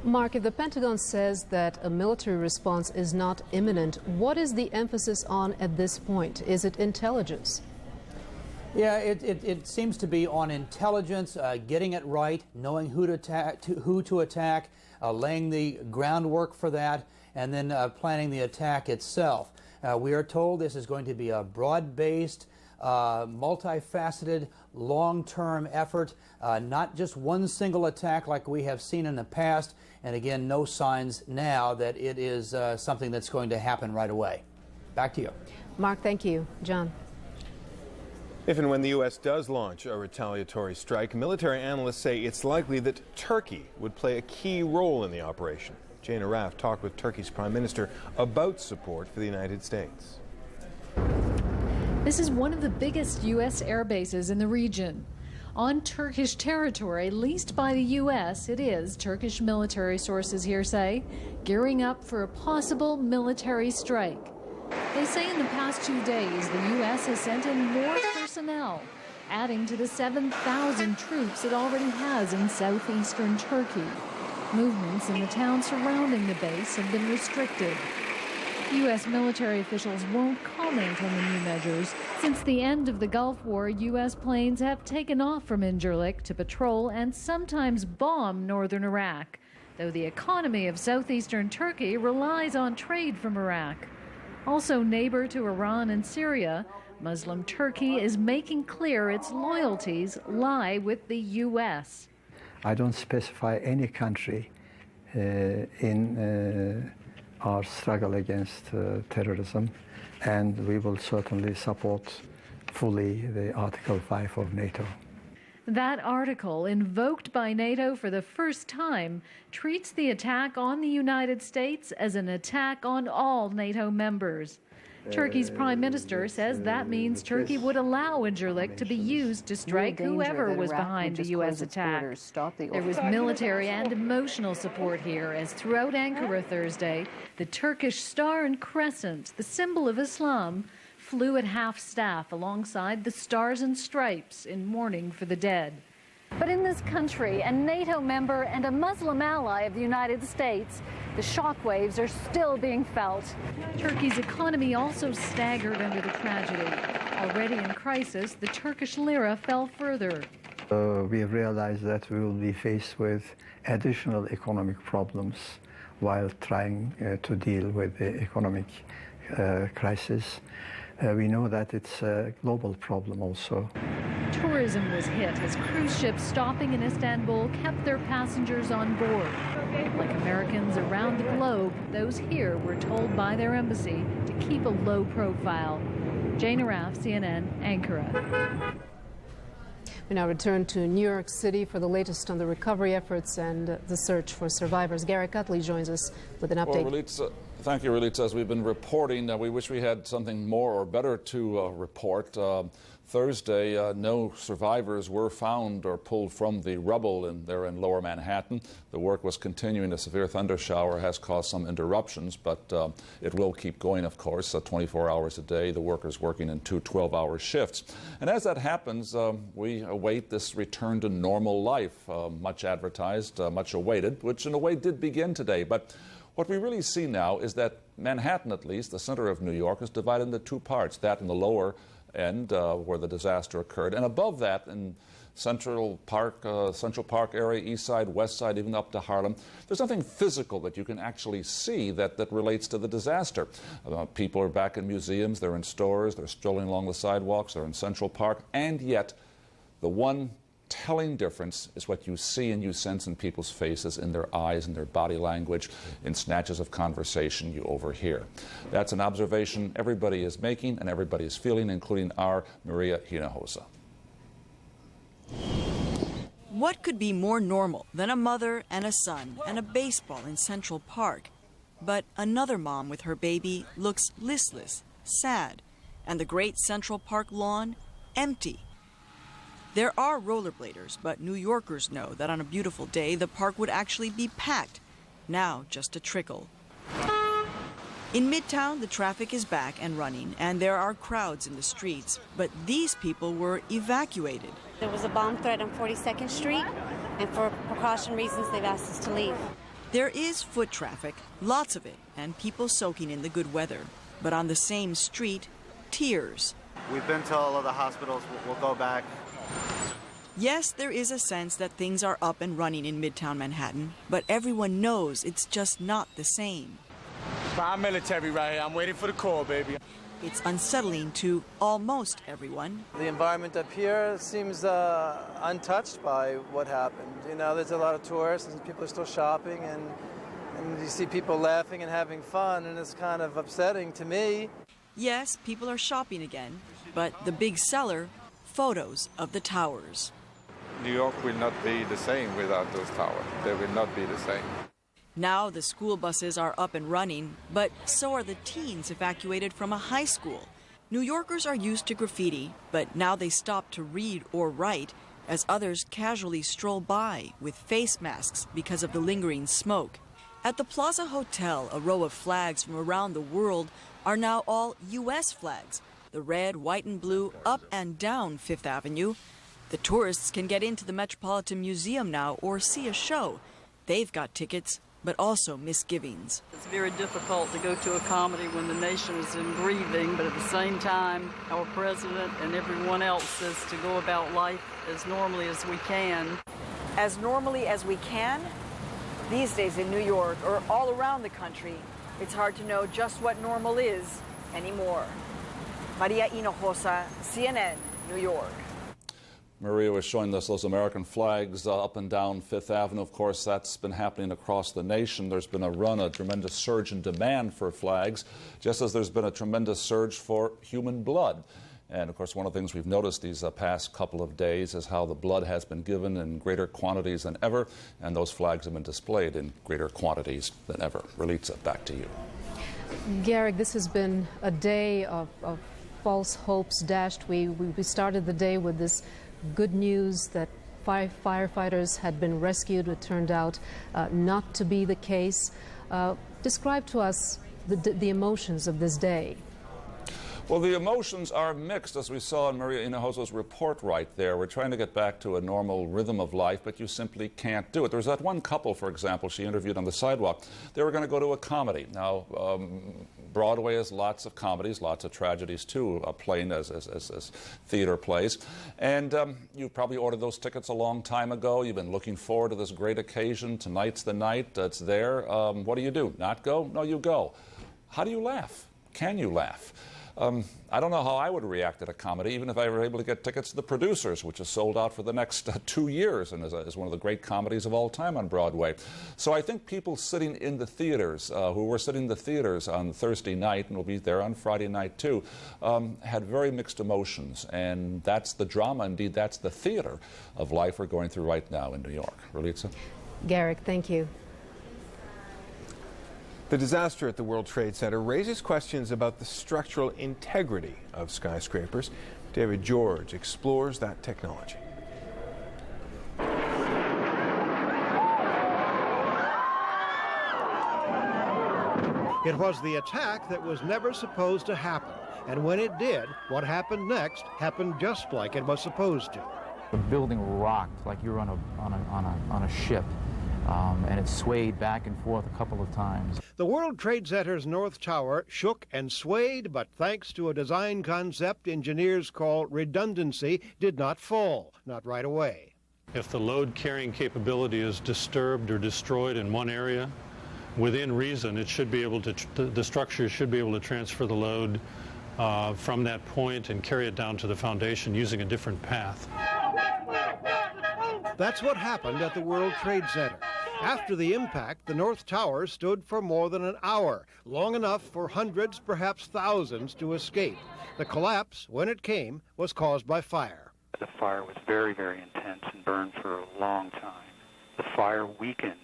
Mark, if the Pentagon says that a military response is not imminent, what is the emphasis on at this point? Is it intelligence? Yeah, it seems to be on intelligence, getting it right, knowing who to attack, laying the groundwork for that, and then planning the attack itself. We are told this is going to be a broad-based, multifaceted, long-term effort, not just one single attack like we have seen in the past, and again, no signs now that it is something that's going to happen right away. Back to you. Mark, thank you. John. If and when the U.S. does launch a retaliatory strike, military analysts say it's likely that Turkey would play a key role in the operation. Jane Arraf talked with Turkey's Prime Minister about support for the United States. This is one of the biggest U.S. air bases in the region. On Turkish territory leased by the U.S., it is, Turkish military sources here say, gearing up for a possible military strike. They say in the past 2 days, the U.S. has sent in more personnel, adding to the 7,000 troops it already has in southeastern Turkey. Movements in the town surrounding the base have been restricted. U.S. military officials won't comment on the new measures. Since the end of the Gulf War, U.S. planes have taken off from Incirlik to patrol and sometimes bomb northern Iraq, though the economy of southeastern Turkey relies on trade from Iraq. Also neighbor to Iran and Syria, Muslim Turkey is making clear its loyalties lie with the U.S. I don't specify any country in our struggle against terrorism, and we will certainly support fully the Article 5 of NATO. That article, invoked by NATO for the first time, treats the attack on the United States as an attack on all NATO members. Turkey's prime minister says that means Turkey would allow Incirlik to be used to strike whoever was behind the U.S. attack. There was military and emotional support here, as throughout Ankara Thursday, the Turkish Star and Crescent, the symbol of Islam, flew at half-staff alongside the Stars and Stripes in mourning for the dead. But in this country, a NATO member and a Muslim ally of the United States, the shockwaves are still being felt. Turkey's economy also staggered under the tragedy. Already in crisis, the Turkish lira fell further. We realize that we will be faced with additional economic problems while trying to deal with the economic crisis. We know that it's a global problem also. Tourism was hit as cruise ships stopping in Istanbul kept their passengers on board. Like Americans around the globe, those here were told by their embassy to keep a low profile. Jane Arraf, CNN, Ankara. We now return to New York City for the latest on the recovery efforts and the search for survivors. Garrett Cutley joins us with an update. Well, thank you, Relitza. As we've been reporting, we wish we had something more or better to report. Thursday, no survivors were found or pulled from the rubble there in Lower Manhattan. The work was continuing. A severe thunder shower has caused some interruptions, but it will keep going, of course, 24 hours a day. The workers working in 2 12-hour shifts. And as that happens, we await this return to normal life, much advertised, much awaited, which in a way did begin today. But what we really see now is that Manhattan, at least, the center of New York, is divided into 2 parts, that in the lower end where the disaster occurred, and above that in Central Park area, East Side, West Side, even up to Harlem. There's nothing physical that you can actually see that relates to the disaster. People are back in museums, they're in stores, they're strolling along the sidewalks, they're in Central Park, and yet the one telling difference is what you see and you sense in people's faces, in their eyes, in their body language, in snatches of conversation you overhear. That's an observation everybody is making and everybody is feeling, including our Maria Hinojosa. What could be more normal than a mother and a son and a baseball in Central Park? But another mom with her baby looks listless, sad, and the great Central Park lawn empty. There are rollerbladers, but New Yorkers know that on a beautiful day the park would actually be packed. Now just a trickle. In Midtown, the traffic is back and running, and there are crowds in the streets, but these people were evacuated. There was a bomb threat on 42nd Street, and for precaution reasons, they've asked us to leave. There is foot traffic, lots of it, and people soaking in the good weather. But on the same street, tears. We've been to all of the hospitals. We'll go back. Yes, there is a sense that things are up and running in Midtown Manhattan, but everyone knows it's just not the same. I'm military right here. I'm waiting for the call, baby. It's unsettling to almost everyone. The environment up here seems untouched by what happened. You know, there's a lot of tourists and people are still shopping, and you see people laughing and having fun, and it's kind of upsetting to me. Yes, people are shopping again, but the big seller, photos of the towers. New York will not be the same without those towers. They will not be the same. Now the school buses are up and running, but so are the teens evacuated from a high school. New Yorkers are used to graffiti, but now they stop to read or write as others casually stroll by with face masks because of the lingering smoke. At the Plaza Hotel, a row of flags from around the world are now all U.S. flags, the red, white, and blue up and down Fifth Avenue. The tourists can get into the Metropolitan Museum now or see a show. They've got tickets, but also misgivings. It's very difficult to go to a comedy when the nation is in grieving, but at the same time, our president and everyone else says to go about life as normally as we can. As normally as we can? These days in New York or all around the country, it's hard to know just what normal is anymore. Maria Hinojosa, CNN, New York. Maria was showing us those American flags up and down Fifth Avenue. Of course, that's been happening across the nation. There's been a tremendous surge in demand for flags, just as there's been a tremendous surge for human blood. And, of course, one of the things we've noticed these past couple of days is how the blood has been given in greater quantities than ever, and those flags have been displayed in greater quantities than ever. Relitza, back to you. Garrick, this has been a day of false hopes dashed. We started the day with this good news that 5 firefighters had been rescued. It turned out not to be the case. Describe to us the emotions of this day. Well, the emotions are mixed, as we saw in Maria Hinojosa's report right there. We're trying to get back to a normal rhythm of life, but you simply can't do it. There was that one couple, for example, she interviewed on the sidewalk. They were going to go to a comedy. Now, Broadway has lots of comedies, lots of tragedies, too, playing as theater plays. And you probably ordered those tickets a long time ago. You've been looking forward to this great occasion. Tonight's the night. It's there. What do? Not go? No, you go. How do you laugh? Can you laugh? I don't know how I would react at a comedy, even if I were able to get tickets to The Producers, which is sold out for the next 2 years and is one of the great comedies of all time on Broadway. So I think people sitting in the theaters, who were sitting in the theaters on Thursday night and will be there on Friday night too, had very mixed emotions. And that's the drama, indeed, that's the theater of life we're going through right now in New York. Relitza? Garrick, thank you. The disaster at the World Trade Center raises questions about the structural integrity of skyscrapers. David George explores that technology. It was the attack that was never supposed to happen. And when it did, what happened next happened just like it was supposed to. The building rocked like you were on a ship. And it swayed back and forth a couple of times. The World Trade Center's North Tower shook and swayed, but thanks to a design concept engineers call redundancy, did not fall, not right away. If the load carrying capability is disturbed or destroyed in one area, within reason, it should be able to, the structure should be able to transfer the load from that point and carry it down to the foundation using a different path. That's what happened at the World Trade Center. After the impact, the North Tower stood for more than an hour, long enough for hundreds, perhaps thousands, to escape. The collapse, when it came, was caused by fire. The fire was very, very intense and burned for a long time. The fire weakened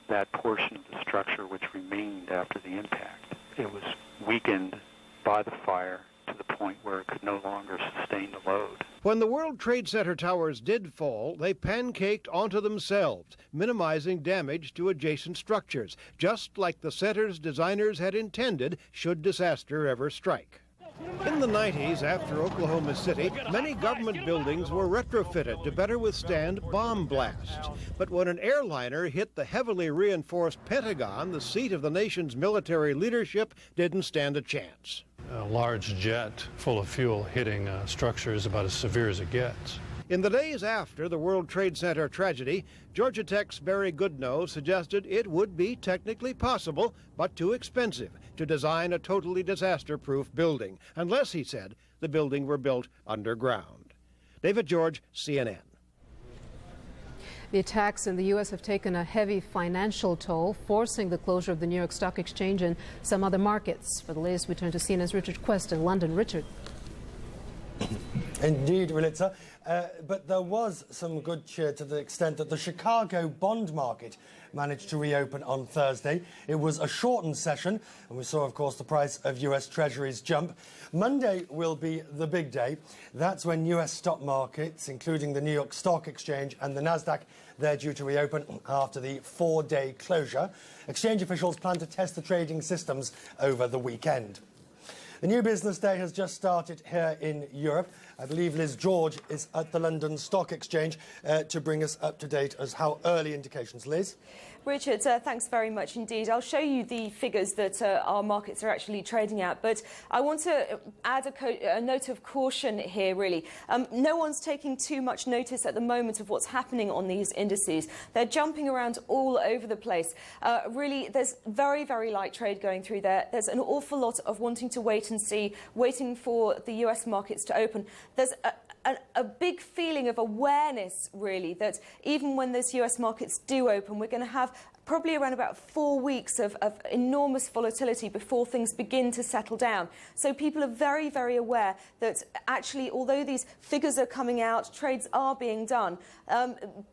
that portion of the structure which remained after the impact. It was weakened by the fire to the point where it could no longer sustain the load. When the World Trade Center towers did fall, they pancaked onto themselves, minimizing damage to adjacent structures, just like the center's designers had intended should disaster ever strike. In the 90s, after Oklahoma City, many government buildings were retrofitted to better withstand bomb blasts. But when an airliner hit the heavily reinforced Pentagon, the seat of the nation's military leadership didn't stand a chance. A large jet full of fuel hitting a structure is about as severe as it gets. In the days after the World Trade Center tragedy, Georgia Tech's Barry Goodnow suggested it would be technically possible, but too expensive, to design a totally disaster-proof building, unless, he said, the building were built underground. David George, CNN. The attacks in the U.S. have taken a heavy financial toll, forcing the closure of the New York Stock Exchange and some other markets. For the latest, we turn to CNN's Richard Quest in London. Richard. Indeed, Relitza. But there was some good cheer to the extent that the Chicago bond market managed to reopen on Thursday. It was a shortened session, and we saw, of course, the price of US Treasuries jump. Monday will be the big day. That's when US stock markets, including the New York Stock Exchange and the Nasdaq, they're due to reopen after the 4-day closure. Exchange officials plan to test the trading systems over the weekend. The new business day has just started here in Europe. I believe Liz George is at the London Stock Exchange to bring us up to date as how early indications. Liz? Richard, thanks very much indeed. I'll show you the figures that our markets are actually trading at, but I want to add a note of caution here, really. No one's taking too much notice at the moment of what's happening on these indices. They're jumping around all over the place. Really, there's very, very light trade going through there. There's an awful lot of wanting to wait and see, waiting for the US markets to open. There's a big feeling of awareness, really, that even when those US markets do open, we're going to have probably around about 4 weeks of enormous volatility before things begin to settle down. So people are very, very aware that actually, although these figures are coming out, trades are being done,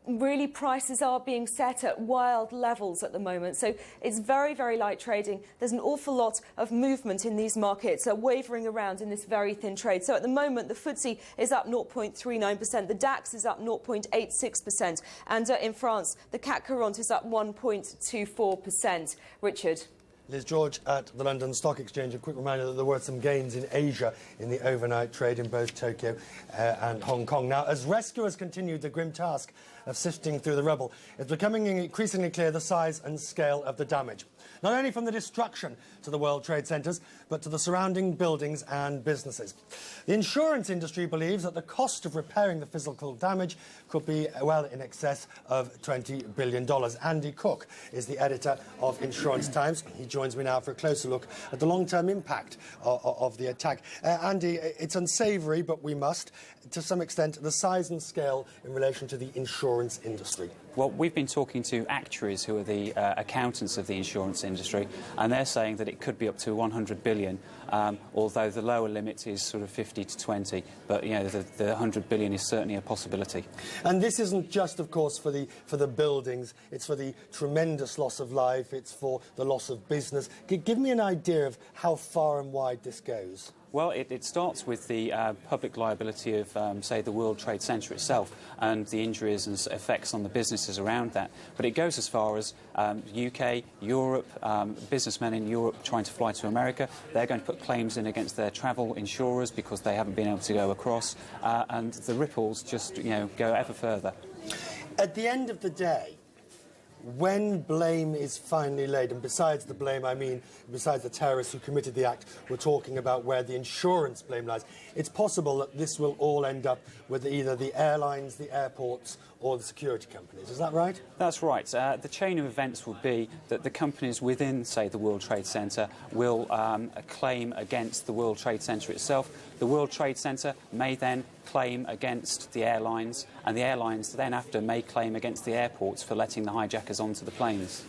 really prices are being set at wild levels at the moment. So it's very, very light trading. There's an awful lot of movement in these markets, wavering around in this very thin trade. So at the moment, the FTSE is up 0.39%, the DAX is up 0.86%, and in France, the CAC 40 is up 1.24%. Richard. Liz George at the London Stock Exchange. A quick reminder that there were some gains in Asia in the overnight trade in both Tokyo and Hong Kong. Now, as rescuers continued the grim task of sifting through the rubble, it's becoming increasingly clear the size and scale of the damage. Not only from the destruction to the World Trade Centers, but to the surrounding buildings and businesses. The insurance industry believes that the cost of repairing the physical damage could be well in excess of $20 billion. Andy Cook is the editor of Insurance Times. He joins me now for a closer look at the long-term impact of the attack. Andy, it's unsavoury, but we must, to some extent, the size and scale in relation to the insurance industry. Well, we've been talking to actuaries who are the accountants of the insurance industry, and they're saying that it could be up to 100 billion, although the lower limit is sort of 50 to 20. But, you know, the 100 billion is certainly a possibility. And this isn't just, of course, for the buildings. It's for the tremendous loss of life. It's for the loss of business. Give me an idea of how far and wide this goes. Well, it starts with the public liability of, say, the World Trade Center itself and the injuries and effects on the businesses around that. But it goes as far as UK, Europe, businessmen in Europe trying to fly to America. They're going to put claims in against their travel insurers because they haven't been able to go across. And the ripples just, you know, go ever further. At the end of the day, when blame is finally laid, and besides the blame, I mean, besides the terrorists who committed the act, we're talking about where the insurance blame lies. It's possible that this will all end up with either the airlines, the airports, or the security companies. Is that right? That's right. The chain of events will be that the companies within, say, the World Trade Center will claim against the World Trade Center itself. The World Trade Center may then claim against the airlines, and the airlines then after may claim against the airports for letting the hijackers onto the planes.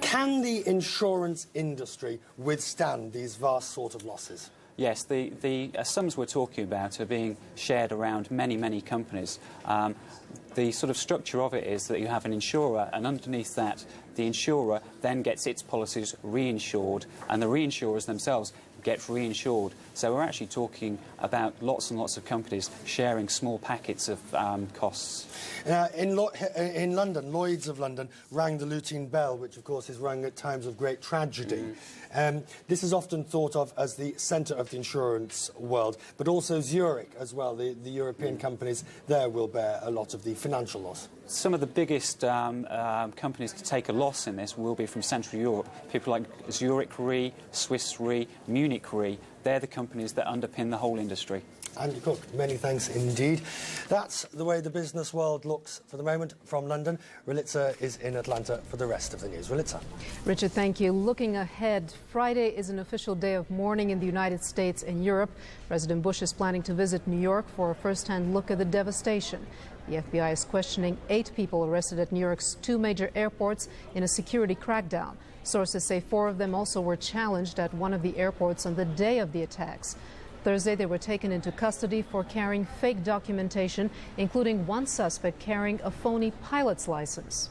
Can the insurance industry withstand these vast sort of losses? Yes, the sums we're talking about are being shared around many, many companies. The sort of structure of it is that you have an insurer, and underneath that, the insurer then gets its policies reinsured, and the reinsurers themselves get reinsured. So we're actually talking about lots and lots of companies sharing small packets of costs. In London, Lloyd's of London rang the Luton bell, which of course is rung at times of great tragedy. This is often thought of as the centre of the insurance world, but also Zurich as well. The European companies there will bear a lot of the financial loss. Some of the biggest companies to take a loss in this will be from Central Europe. People like Zurich Re, Swiss Re, Munich Re. They're the companies that underpin the whole industry. Andy Cook, many thanks indeed. That's the way the business world looks for the moment. From London, Relitza is in Atlanta for the rest of the news. Relitza. Richard, thank you. Looking ahead, Friday is an official day of mourning in the United States and Europe. President Bush is planning to visit New York for a first-hand look at the devastation. The FBI is questioning 8 people arrested at New York's 2 major airports in a security crackdown. Sources say 4 of them also were challenged at one of the airports on the day of the attacks. Thursday, they were taken into custody for carrying fake documentation, including one suspect carrying a phony pilot's license.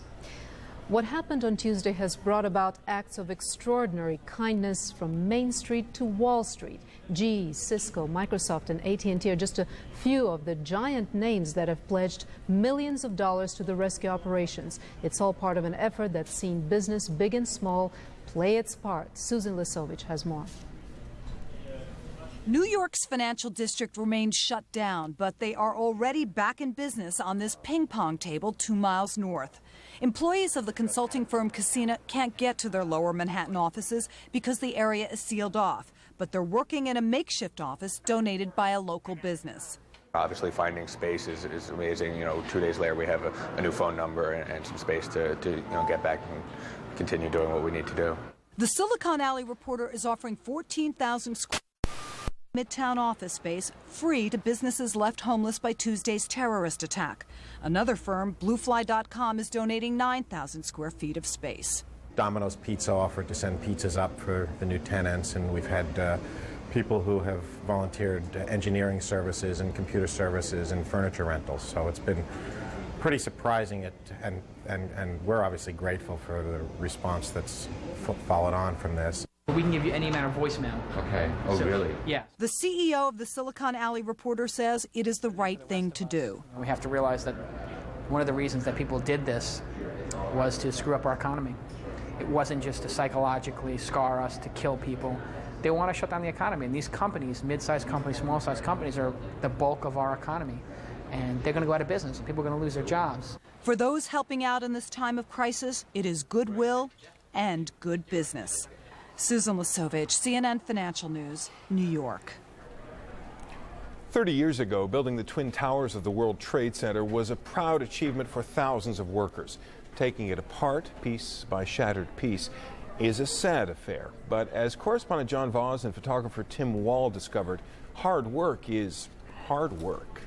What happened on Tuesday has brought about acts of extraordinary kindness from Main Street to Wall Street. GE, Cisco, Microsoft and AT&T are just a few of the giant names that have pledged millions of dollars to the rescue operations. It's all part of an effort that's seen business, big and small, play its part. Susan Lisovich has more. New York's financial district remains shut down, but they are already back in business on this ping pong table 2 miles north. Employees of the consulting firm Cassina can't get to their lower Manhattan offices because the area is sealed off, but they're working in a makeshift office donated by a local business. Obviously, finding space is amazing. 2 days later, we have a new phone number and some space to get back and continue doing what we need to do. The Silicon Alley Reporter is offering 14,000 square Midtown office space free to businesses left homeless by Tuesday's terrorist attack. Another firm, Bluefly.com, is donating 9,000 square feet of space. Domino's Pizza offered to send pizzas up for the new tenants, and we've had people who have volunteered engineering services and computer services and furniture rentals. So it's been pretty surprising, and we're obviously grateful for the response that's followed on from this. We can give you any amount of voicemail. Okay. Oh, really? Yeah. The CEO of the Silicon Alley Reporter says it is the right thing to do. We have to realize that one of the reasons that people did this was to screw up our economy. It wasn't just to psychologically scar us, to kill people. They want to shut down the economy. And these companies, mid-sized companies, small-sized companies, are the bulk of our economy. And they're going to go out of business. People are going to lose their jobs. For those helping out in this time of crisis, it is goodwill and good business. Susan Lisovich, CNN Financial News, New York. 30 years ago, building the Twin Towers of the World Trade Center was a proud achievement for thousands of workers. Taking it apart, piece by shattered piece, is a sad affair. But as correspondent John Voss and photographer Tim Wall discovered, hard work is hard work.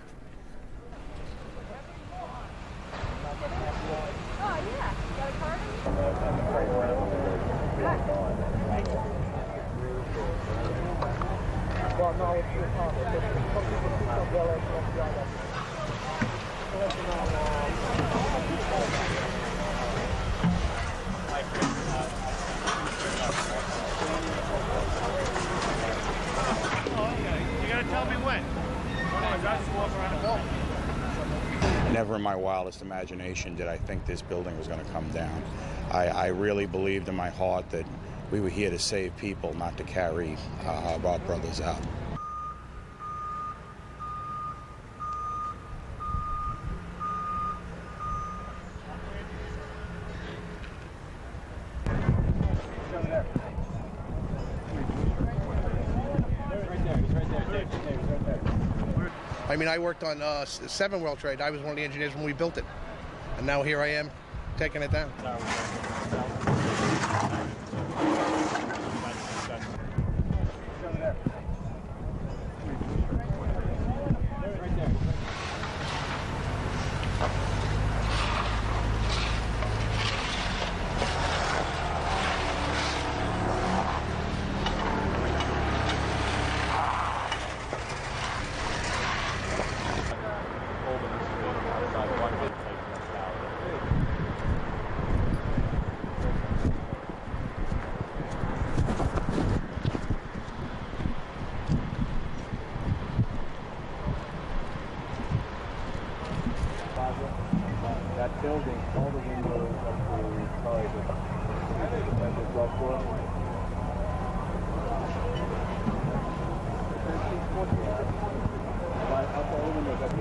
Never in my wildest imagination did I think this building was going to come down. I really believed in my heart that we were here to save people, not to carry our brothers out. I mean, I worked on 7 World Trade. I was one of the engineers when we built it. And now here I am, taking it down.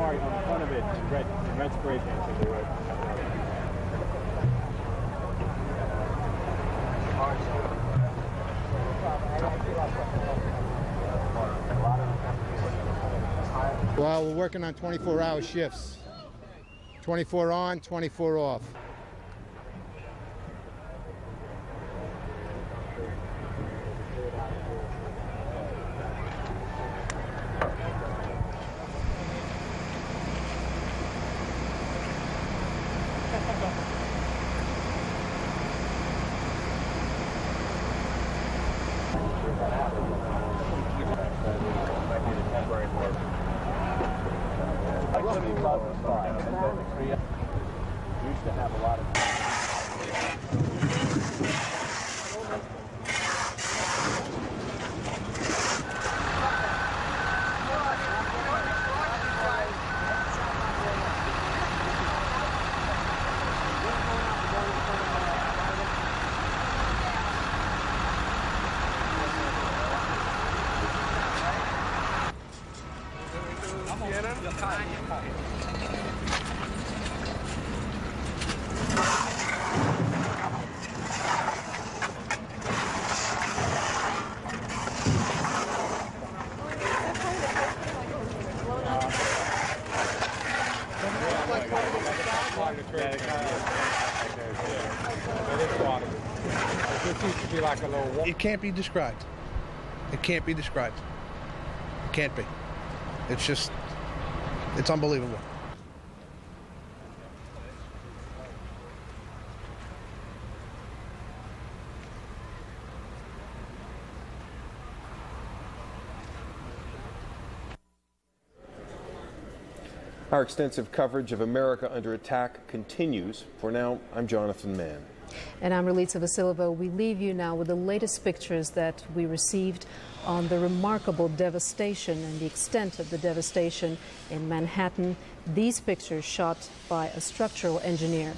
On the front of it, red spray paint. Well, we're working on 24-hour shifts. 24 on, 24 off. Used to have a lot of It can't be described. It can't be described. It can't be. It's just, it's unbelievable. Our extensive coverage of America under attack continues. For now, I'm Jonathan Mann. And I'm Relitza Vasilova. We leave you now with the latest pictures that we received on the remarkable devastation and the extent of the devastation in Manhattan. These pictures shot by a structural engineer.